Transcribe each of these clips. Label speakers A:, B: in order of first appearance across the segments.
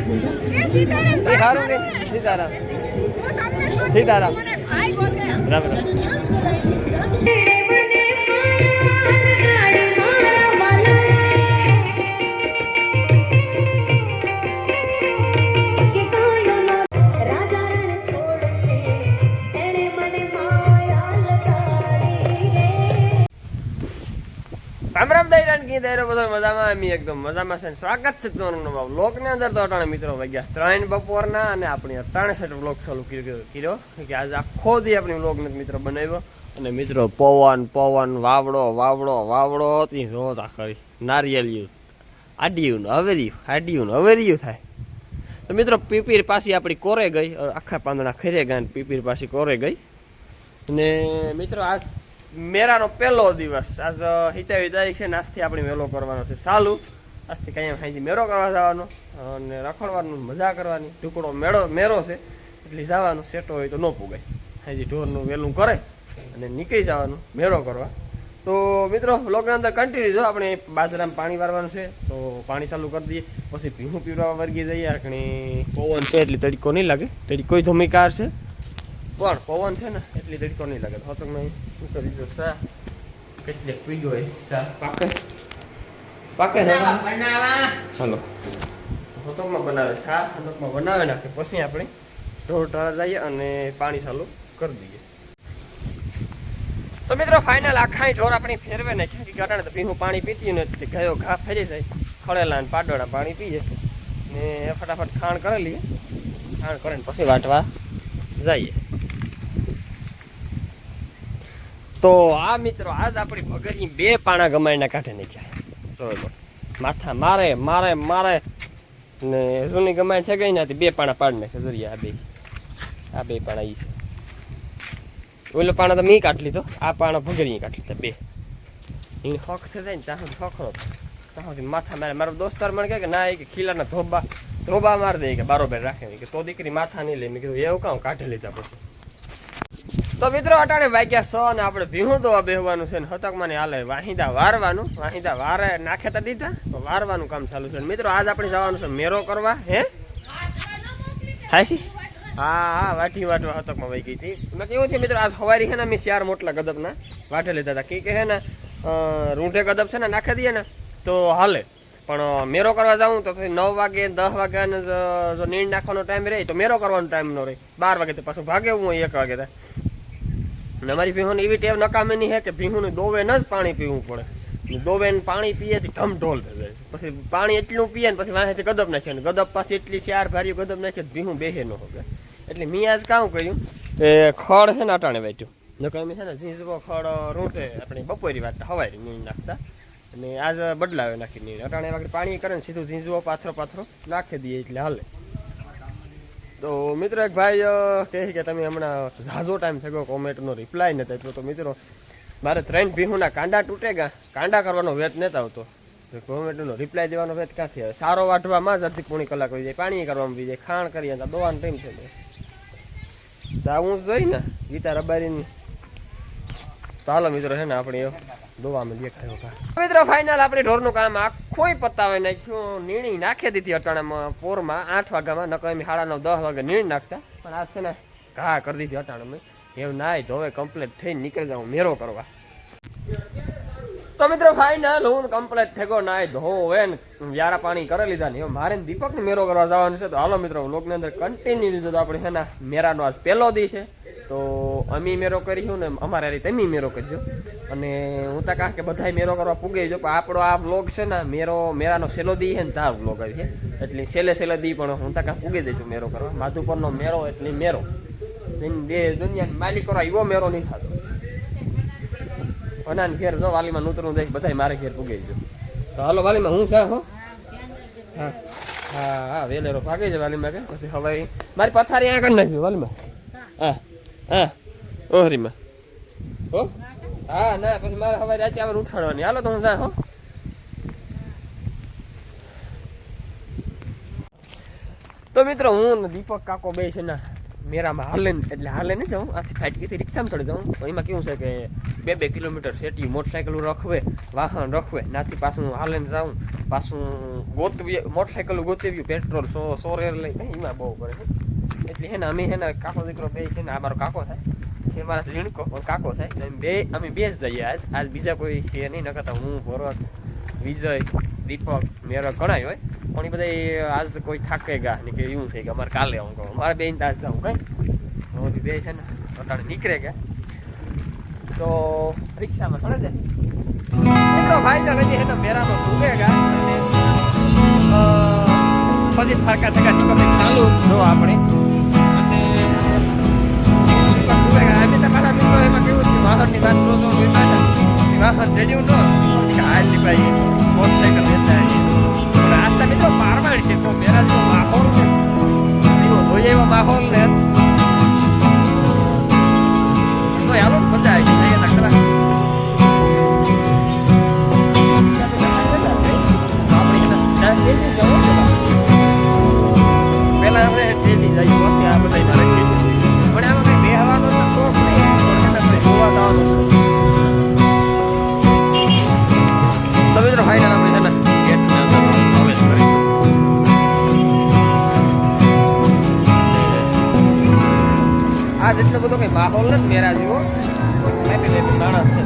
A: સારું કે સીતારામ સીતારામ રામ રામ. રામ રામ દૈરાન કી દૈરો બધો મજામાં એમ એકદમ મજામાં છે. સ્વાગત છે તમારું નવા વ્લોગની અંદર. તો અટાણે મિત્રો વાગ્યા 3 બપોરના અને આપણી 63 વ્લોગ ચાલુ કર્યો કે આજે આખો દી આપણી વ્લોગ નથી મિત્રો બનાવ્યો. અને મિત્રો પવન પવન વાવડો વાવડો વાવડો હતી જોતા ખરી નારિયેળિયું આડિયું હવેરિયું થાય. તો મિત્રો પીપીર પાછી આપણી કોરે ગઈ, આખા પાંદડા ખરે ગયા ને પીપીર પાછી કોરે ગઈ. અને મિત્રો આ મેરાનો પહેલો દિવસ આજ 27 તારીખ છે ને આજથી આપણે મેળો કરવાનો છે ચાલુ. આજથી કાંઈ હાજી મેળો કરવા જવાનો અને રખડવાનું મજા કરવાની. ટુકડો મેળો છે એટલે જવાનું સેટો હોય તો ન પૂગાય. હાજી ઢોરનું વહેલું કરે અને નીકળી જવાનું મેળો કરવા. તો મિત્રો વ્લોગની અંદર કન્ટિન્યુ જો આપણે બાજરામાં પાણી વારવાનું છે તો પાણી ચાલુ કરી દઈએ. પછી ભીહું પીવડાવવા વર્ગી જઈએ. ઘણી પવન છે એટલે તડકો નહીં લાગે, તડકો ધોમિકાર છે પણ પવન છે ને એટલી તડકો નહીં લાગે. તો તમે શું કરી દીધો ચા કેટલે પીગો હોય ચા પાકે હાલો હોટકમાં બનાવે ચા હોટકમાં બનાવે નાખે પછી આપણે ઢોર ટાળા જઈએ અને પાણી ચાલુ કરી દઈએ. તો મિત્રો ફાઇનલ આખા ઢોર આપણી ફેરવે નાખી કારણે તો પીવું પાણી પીતી નથી ગયો ઘા ફેરી જાય ખળેલા ને પાડોળા પાણી પીએ ને ફટાફટ ખાણ કરી લઈએ. ખાણ કરીને પછી વાટવા જઈએ. તો આ મિત્રો આજ આપણી ભગરની 2 પાણા ગમાડીને કાઢે નાખ્યા. તો માથા મારે મારે મારે ને જૂની ગમાડી છે ગઈ ને 2 પાણા પાડી નાખે જોઈએ. આ બે પાણા ઈ છે. ઓલો પાણા તો મેં કાઢી લીધો, આ પાણા ભગરી કાઢી લીધા 2. એને હક છે જાય ને ત્યાં સુધી હખરો ત્યાં સુધી માથા મારે. મારો દોસ્તાર મને કહે કે ના એ કે ખીલાના ધોબા મારી દે કે બારોબાર રાખે કે તો દીકરી માથા નહીં લે. મેં કીધું એવું કામ કાઢી લીધા પછી. તો મિત્રો અટાણે વાગ્યા 100 ને આપણે ભીહું દોવા બેહવાનું છે ને હતકમાં ને હાલે વાહિંદા વારવાનું. વાહિંદા વારે નાખે તો દીધા તો વારવાનું કામ ચાલુ છે. મિત્રો આજ આપણે જવાનું છે મેરો કરવા. હે હાસી હા વાટી વાટવા હતકમાં વહી ગઈ હતી. મેં કેવું છે મિત્રો આજ સવારી છે ને અમે 4 મોટલા ગદબના વાટે લીધા હતા. કે હે ને રૂંઢે ગદબ છે ને નાખી દઈએ ને તો હાલે. પણ મેરો કરવા જાઉં તો 9 વાગે 10 વાગ્યાને જો નીણ નાખવાનો ટાઈમ રહે તો મેરો કરવાનો ટાઈમ ન રહે. 12 વાગે તો પાછું ભાગે હું 1 વાગે થાય. અને અમારી ભીહુની એવી ટેવ નકામી નહીં છે કે ભીહુને દોવેને જ પાણી પીવું પડે. દોવેને પાણી પીએ તો ઢમઢોલ થઈ જાય. પછી પાણી એટલું પીએ ને પછી વાંહેથી ગદબ નાખે ને ગદબ પાછી એટલી 4 ભારીઓ ગદબ નાખે ભીહું બેહે ન હોય. એટલે મેં આજ કામ કર્યું કે ખડ છે ને અટાણે વાટ્યું નકર અમે છે ને ઝીંઝવો ખડ રૂંટે આપણે બપોરી વાટતા હવારી નીણ નાખતા અને આજ બદલાવે નાખી નીણ. અટાણે વાગે પાણી કરે ને સીધું ઝીંઝવો પાથરો નાખી દઈએ એટલે હાલે. તો મિત્રો એક ભાઈ કહે કે તમે હમણાં ઝાઝો ટાઈમ થઈ ગયો કોમેન્ટનો રિપ્લાય નથી આપ્યો. તો મિત્રો મારે 3 ભીહુના કાંડા તૂટે ગયા, કાંડા કરવાનો વેત નથી આવતો. કોમેન્ટનો રિપ્લાય દેવાનો વેત ક્યાંથી આવે? સારો વાટવામાં જ અડધી પોણી કલાક હોય જાય, પાણી કરવામાં બી જાય, ખાણ કરીએ તો દોવાનો ટાઈમ છે જાવું જોઈ ને ગીતા રબારીની. તો હાલો મિત્રો છે ને આપણે દોવામાં દેખાયો મિત્રો ફાઇનલ આપણે ઢોરનું કામ આખું પતાવે નાખ્યું. નીણી નાખી દીધી અટાણામાં પોરમાં 8 વાગ્યામાં. નકર અમે 9:30 10 વાગે નીણ નાખતા પણ આજ છે ને ઘા કરી દીધી અટાણામાં. એવું નાય ધોવે કમ્પ્લીટ થઈને નીકળી જાઉં મેરો કરવા. તો મિત્રો ફાઇનલ હું કમ્પ્લીટ થેગો નાય ધોવે ને યારા પાણી કરી લીધા ને મારે દીપકને મેરો કરવા જવાનું છે. તો હાલો મિત્રો વ્લોગની અંદર કન્ટિન્યુ લીધો. તો આપણે છે ને મેરાનો આજ પહેલો દી છે તો અમે મેરો કરીશું ને અમારે તમે મેરો કરજો. અને હું તો કહું કે બધા મેરો કરવા પૂગી જો પણ આપણો આ વ્લોગ છે ને મેરાનો છેલ્લો દી છે ને તાર વ્લોગ આવી છે એટલે છેલ્લે દી પણ હું તો કહું પૂગી જઈશું મેરો કરવા. માધુપરનો મેરો એટલે મેરો બે દુનિયાની માલિક કરવા એવો મેરો નહીં થતો. અનાન ઘેર જો વાલીમાં નૂતરું દઈ બધા મારે ઘેર પૂગી ગયો. તો હાલો વાલીમાં હું સા હો હા હા હા વેલેરો ભાગે છે વાલીમાં કે પછી હવે મારી પથારી આ કરી નાખ્યું વાલીમાં. હા ઓહરીમાં હો હા ના પછી મારે હવે રાતે આવે ઉઠાડવાની. હાલો તો હું સા હો. તો મિત્રો હું દીપક કાકો બે છે ને મેરામાં હાલે નહીં જાઉં. આથી ફાટકીથી રિક્ષામાં ચડી જાઉં. તો એમાં કેવું છે કે 2 કિલોમીટર સેટી મોટરસાઇકલ રખવે વાહન રખવે નાથી પાછું હાલે જાઉં પાછું ગોતવી મોટરસાઇકલ ગોતવ્યું પેટ્રોલ 100 રેર લઈ એમાં બહુ કરે એટલે હે ને અમે હે ને કાકો દીકરો બે છે ને આ મારો કાકો થાય છે મારા ઝીણકો પણ કાકો થાય અમે બે જ જઈએ આજ બીજા કોઈ છે નહીં નકરતા હું ભરત વિજય દીપક મેરો ઘણા હોય પણ એ બધા આજ કોઈ થાકે ગા ને કે એવું થઈ ગયા અમારે કાલે હું કહું મારે બેન તાજ જાઉં કઈ બે છે ને અટાણે નીકળે ગયા તો રિક્ષામાં ચડે છે મિત્રો ફાઇનલ હજી એનો મેરાનો ભૂગેગા અને પછી ફરકા થકા ટિકિટ ચાલુ જો આપણે અને ભૂગેગા અમે તો પાછા મિત્રો એમાં કેવું છે વાહનની વાત જોજો વાહન ચડ્યું ન હાલી ભાઈ મોટરસાઇકલ લેતા પણ આજતા મિત્રો પારમાડ છે તો મેરા જો માહોલ છે એવો હોય એવો માહોલ ને તો યારો મજા આવી ગઈ અહીંયા ખરા પેલા આપણે બેસી જઈએ પછી આ બધા મારે પણ આમાં કઈ બેહવાનો શોખ નહીં જોવા જવાનો તો મિત્રો ફાઇનલ આપણે છે ને ગેટની અંદર પ્રવેશ કરીશું આ જેટલો બધો કઈ માહોલ નથી મેરા જેવો હેપી માણસ છે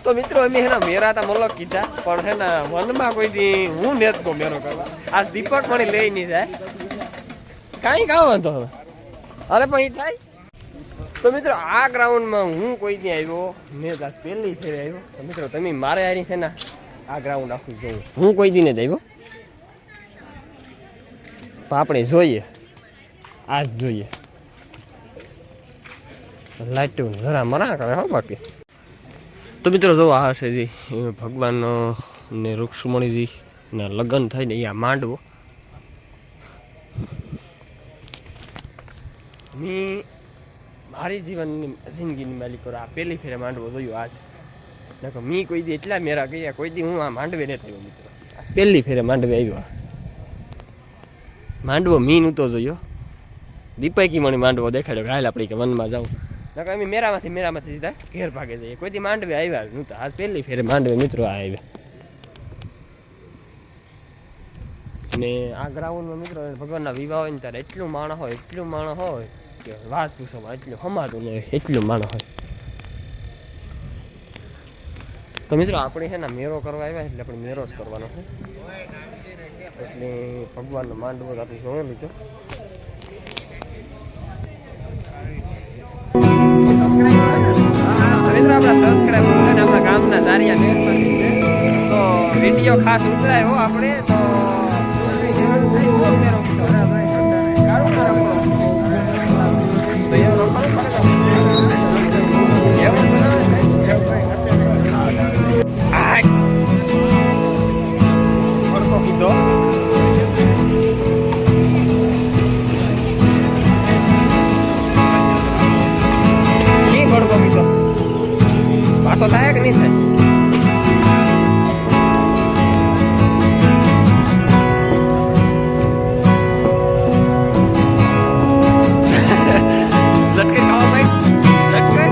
A: તો મિત્રો અમે હેના મેરા તા મલક કીધા પણ હેના વનમાં કોઈ દી હું નેત કો મેરો કરવા આ દીપક મને લઈ નહીં જાય કાંઈ કામ હતો હવે અરે પણ ઈ થાય તો મિત્રો આ ગ્રાઉન્ડમાં હું કોઈ દી આવ્યો મેં આજ પહેલી ફેરે આવ્યો તો મિત્રો તમે મારે હારી છે ને આ ગ્રાઉન્ડ આખું જોવું હું કોઈ દી નથી આવ્યો તો આપણે જોઈએ આજ જોઈએ લાઈટું જરા મરા કરે હો બાકી તો મિત્રો જો આ હશે જી ભગવાન ને રૂક્ષ્મણીજી ના લગ્ન થઈને અહીંયા માંડવો મી મારી જીવનની જિંદગીની માલિક આ પહેલી ફેરે માંડવો જોયું આજ નકર મી કોઈ દી એટલા મેરા ગયા કોઈ દી હું આ માંડવે નથી આવ્યો મિત્રો આજ પહેલી ફેરે માંડવે આવ્યો માંડવો મી નહોતો જોયો દીપકી મણી માંડવો દેખાડ્યો હાલ આપણે કે વનમાં જાઉં નકર અમે મેરામાંથી સીધા ઘેર ભાગે જઈએ કોઈ દી માંડવે આવ્યા નહોતા આજ પહેલી ફેરે માંડવે મિત્રો આ આવ્યા ને આ ગ્રાઉન્ડમાં મિત્રો ભગવાનના વિવાહ હોય ને ત્યારે એટલું માણસ હોય કે વાત પૂછવામાં એટલું હમાતું નહીં એટલું માણસ હોય તો મિત્રો આપણે છે ને મેરો કરવા આવ્યા એટલે આપણે મેરો જ કરવાનો છે એટલે ભગવાનનો માંડવો આપણે જોઈ લીધો મિત્રો આપણા સબસ્ક્રાઈબર અને આપણા ગામના દારિયા મેરપતિ છે તો વિડીયો ખાસ ઉતરાય હો આપણે તો પાછો થાય કે નહીં થાય ઝટકે ખાવા ભાઈ ઝટકે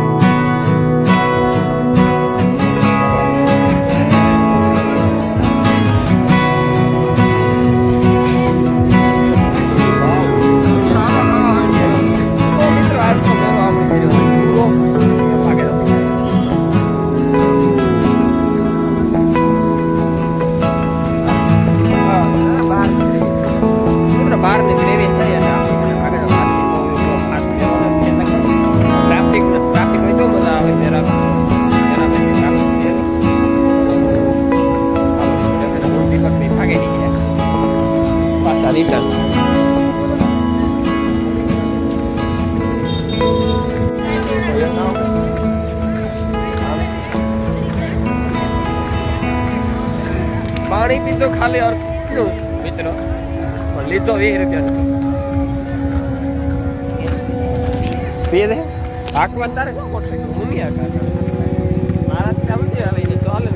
A: પાણી પીતો ખાલી और કેટલું મિત્રો પણ લીધો 20 રૂપિયાનો પીએ દે આકવા તારે શું કરશે હું નહીં આકા મારાથી કામ નથી આવે ને તો હાલે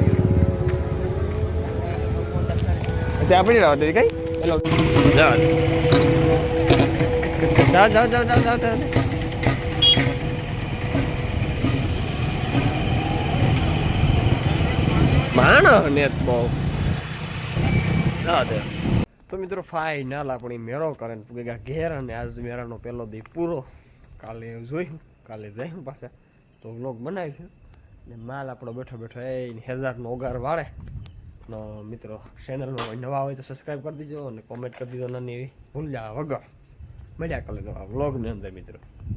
A: તે આપણી રાવ દે કઈ હેલો જાવ માણો ને બહુ તો મિત્રો ફાઇનલ આપણી મેળો કરે ભેગા ઘેર અને આજ મેળાનો પહેલો દી પૂરો કાલે જોયું કાલે જઈશું પાછા તો વ્લોગ બનાવીશું ને માલ આપણો બેઠો બેઠો એ 1000નો ઓગાર વાળે નો મિત્રો ચેનલમાં નવા હોય તો સબસ્ક્રાઈબ કરી દીજો અને કોમેન્ટ કરી દીજો નાની એવી ભૂલ જા વગર મળ્યા કાલે નવા વ્લોગની અંદર મિત્રો.